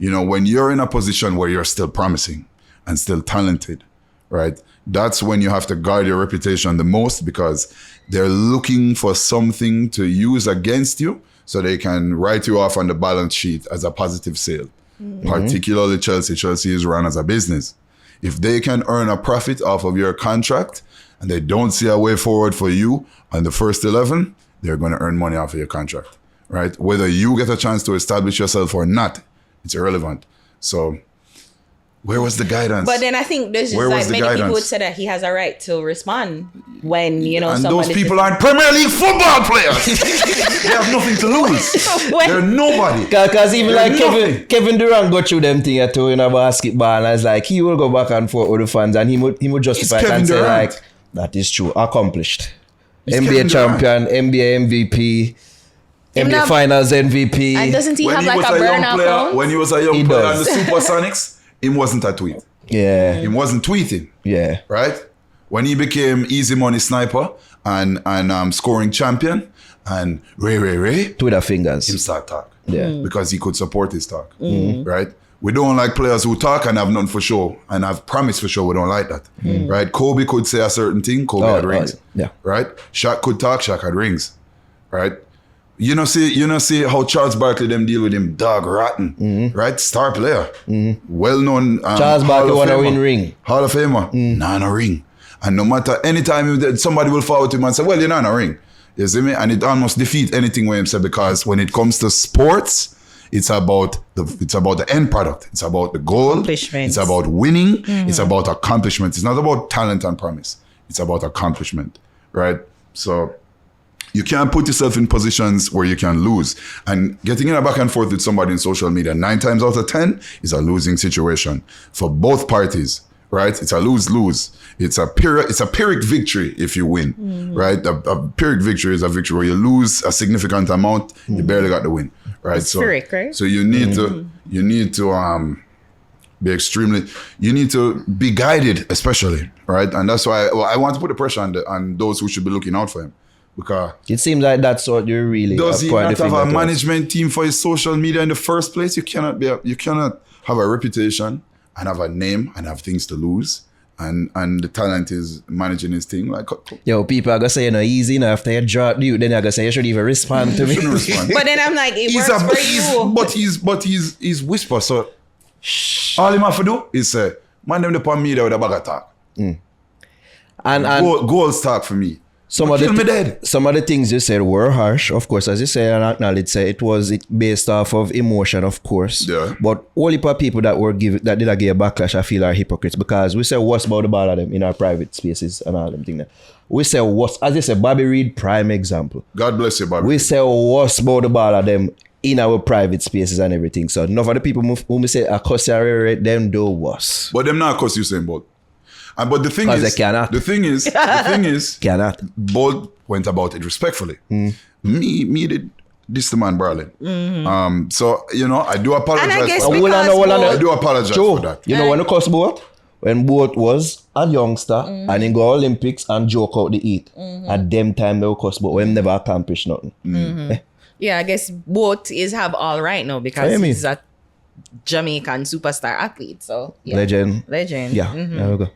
You know, when you're in a position where you're still promising and still talented, right, that's when you have to guard your reputation the most, because they're looking for something to use against you so they can write you off on the balance sheet as a positive sale. Particularly Chelsea. Chelsea is run as a business. If they can earn a profit off of your contract and they don't see a way forward for you on the first 11, they're going to earn money off of your contract, right? Whether you get a chance to establish yourself or not, it's irrelevant. So where was the guidance? But then I think there's just like many people would say that he has a right to respond when, you know, and those people aren't Premier League football players. They have nothing to lose. They're nobody. Because even like Kevin Durant got through them thing too in a basketball, and it's like he will go back and forth with the fans, and he would justify it and say like, that is true, accomplished. NBA champion, NBA MVP, NBA Finals MVP. And doesn't he have like a burnout account? When he was a young player on the Supersonics, he wasn't a tweet. Yeah. He wasn't tweeting. Yeah. Right? When he became easy money sniper and scoring champion and Ray. Twitter fingers. Him start talk. Yeah. Because he could support his talk. Right? We don't like players who talk and have nothing for show and have promise for show. We don't like that. Right? Kobe could say a certain thing. Kobe had rings. Yeah. Right? Shaq could talk. Shaq had rings. Right? You know see how Charles Barkley them deal with him, dog rotten, right? Star player, well-known. Charles Barkley won a win ring. Hall of Famer, nah, no ring. And no matter, anytime somebody will forward to him and say, well, you're not a ring. You see me? And it almost defeat anything where him say, because when it comes to sports, it's about the end product. It's about the goal. It's about winning. It's about accomplishment. It's not about talent and promise. It's about accomplishment, right? So you can't put yourself in positions where you can lose. And getting in a back and forth with somebody in social media 9 times out of 10 is a losing situation for both parties, right? It's a lose-lose. It's a Pyrrhic victory if you win, right? A Pyrrhic victory is a victory where you lose a significant amount, you barely got the win, right? It's Pyrrhic, right? So you need to be you need to be guided, especially, right? And that's why I want to put the pressure on those who should be looking out for him. Because it seems like that's what you really does he not have a management team for his social media in the first place? You cannot have a reputation and have a name and have things to lose, and the talent is managing his thing. Like, yo, people are gonna say, you know, easy enough after you drop you, then you're gonna say you should even respond to me. But then I'm like, it works for you. But he's whisper. So all he have to do is say, man, them upon me there with a bag of talk. And goals talk for me. Some of the things you said were harsh, of course, as you say, and acknowledge, it was based off of emotion, of course. Yeah. But all the people that did a give backlash, I feel are hypocrites, because we say what's about the ball of them in our private spaces and all them things. We say what's, as you say, Bobby Reed, prime example. God bless you, Bobby. We say what's about the ball of them in our private spaces and everything. So none of the people who we say a cuss them do worse. But them not cuss you saying both. But the thing is, cannot. Both went about it respectfully. Me did this to man brawling. So, you know, I do apologize for that. I do apologize for that. You know when the cuss both? When both was a youngster and in go Olympics and joke out the heat. At them time they will cuss both when never accomplished nothing. Yeah, I guess both have all right now because he's a Jamaican superstar athlete. So yeah. Legend. Yeah. There we go.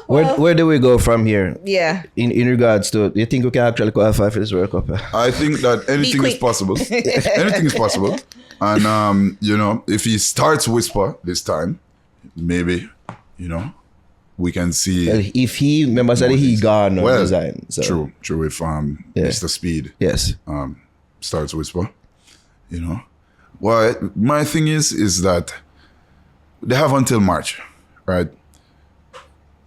Well, where do we go from here? Yeah. In regards to, you think we can actually qualify for this World Cup? I think that anything is possible. Anything is possible. And, you know, if he starts Whisper this time, maybe, you know, we can see. Well, if he, remember said he gone on design. So. True. If Mr. Speed starts Whisper, you know. Well, my thing is that they have until March, right?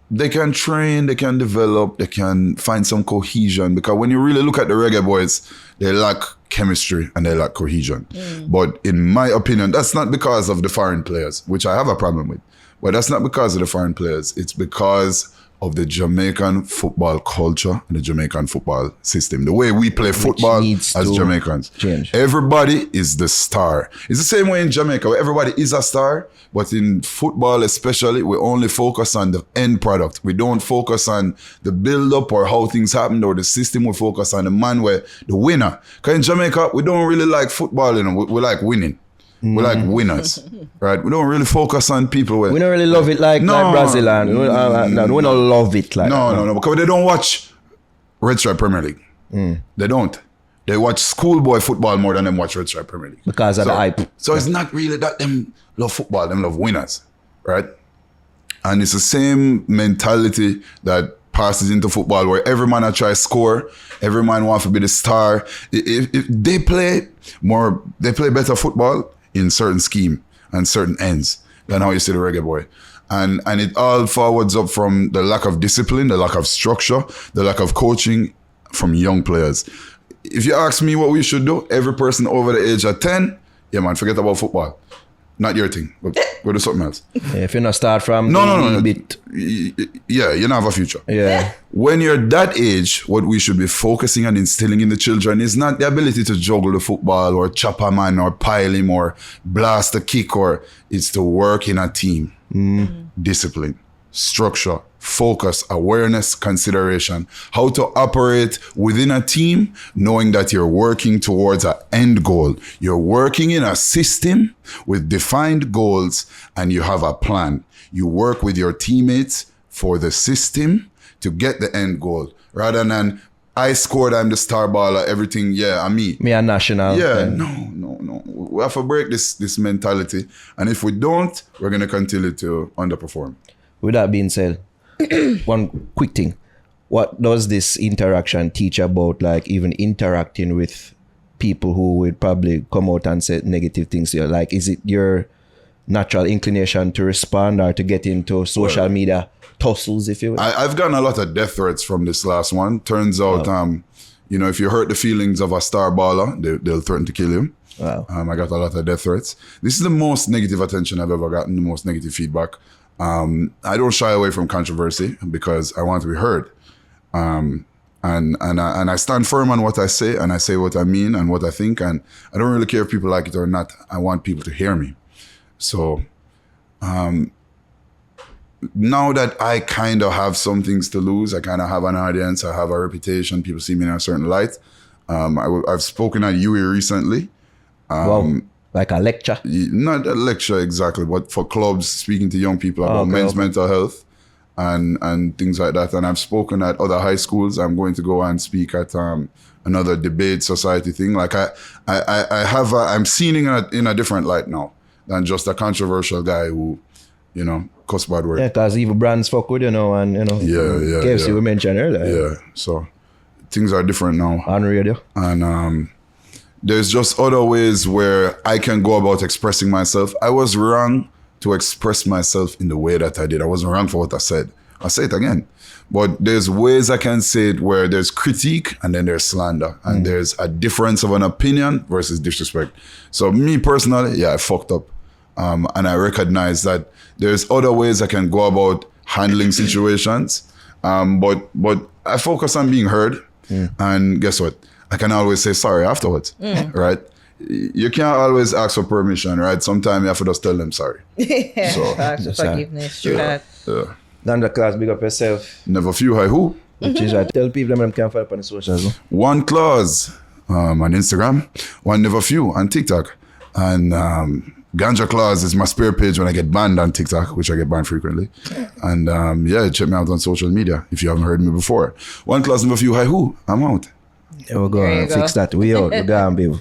They can train, they can develop, they can find some cohesion, because when you really look at the reggae boys, they lack chemistry and they lack cohesion. But in my opinion, that's not because of the foreign players, which I have a problem with. But that's not because of the foreign players. It's because of the Jamaican football culture and the Jamaican football system. The way we play football as Jamaicans. Change. Everybody is the star. It's the same way in Jamaica, where everybody is a star, but in football especially, we only focus on the end product. We don't focus on the build-up or how things happen or the system. We focus on the man, where the winner. Because in Jamaica, we don't really like football, you know, we like winning. We like winners, right? We don't really focus on people. We don't really love it like Brazil and we don't love it like no, because they don't watch Racetrack Premier League. They don't. They watch schoolboy football more than them watch Racetrack Premier League. Because of the hype. So it's not really that them love football, them love winners, right? And it's the same mentality that passes into football where every man try score, every man wants to be the star. If they play better football in certain scheme and certain ends than how you see the reggae boy. And it all forwards up from the lack of discipline, the lack of structure, the lack of coaching from young players. If you ask me what we should do, every person over the age of 10, yeah man, forget about football. Not your thing, but go do something else. Yeah, if you not start from no. bit. Yeah, you don't have a future. Yeah. When you're that age, what we should be focusing and instilling in the children is not the ability to juggle the football or chop a man or pile him or blast a kick, or it's to work in a team. Discipline, structure, focus, awareness, consideration, how to operate within a team, knowing that you're working towards an end goal. You're working in a system with defined goals and you have a plan. You work with your teammates for the system to get the end goal, rather than I scored, I'm the star baller, everything, yeah, I'm me. Me a national. Yeah, no. We have to break this mentality. And if we don't, we're going to continue to underperform. With that being said, one quick thing. What does this interaction teach about, like, even interacting with people who would probably come out and say negative things to you? Like, is it your natural inclination to respond or to get into social media tussles, if you will? I've gotten a lot of death threats from this last one. Turns out, if you hurt the feelings of a star baller, they'll threaten to kill you. Wow. I got a lot of death threats. This is the most negative attention I've ever gotten, the most negative feedback. I don't shy away from controversy because I want to be heard. And I stand firm on what I say, and I say what I mean and what I think, and I don't really care if people like it or not. I want people to hear me. So now that I kind of have some things to lose, I kind of have an audience, I have a reputation, people see me in a certain light. I've spoken at UE recently. Wow. Like a lecture? Not a lecture exactly, but for clubs, speaking to young people about men's mental health and things like that. And I've spoken at other high schools. I'm going to go and speak at another debate society thing. Like I'm seen in a different light now than just a controversial guy who, cuss bad words. Yeah, because even brands fuck with, and KFC we mentioned earlier. Yeah, so things are different now. On radio. And there's just other ways where I can go about expressing myself. I was wrong to express myself in the way that I did. I wasn't wrong for what I said. I'll say it again. But there's ways I can say it where there's critique and then there's slander. And there's a difference of an opinion versus disrespect. So me personally, I fucked up. And I recognize that there's other ways I can go about handling situations. But I focus on being heard. And guess what? I can always say sorry afterwards, right? You can't always ask for permission, right? Sometimes you have to just tell them sorry. So, forgiveness, true that. Yeah. Ganja Clauze, big up yourself. Never few high who? Which is right. Tell people them can follow up on the socials. No? One Clauze on Instagram, one Never Few on TikTok. And Ganja Clauze is my spare page when I get banned on TikTok, which I get banned frequently. And check me out on social media if you haven't heard me before. One Clauze, Never Few, hi who? I'm out. There we go. Fix that. We out. We gone, people.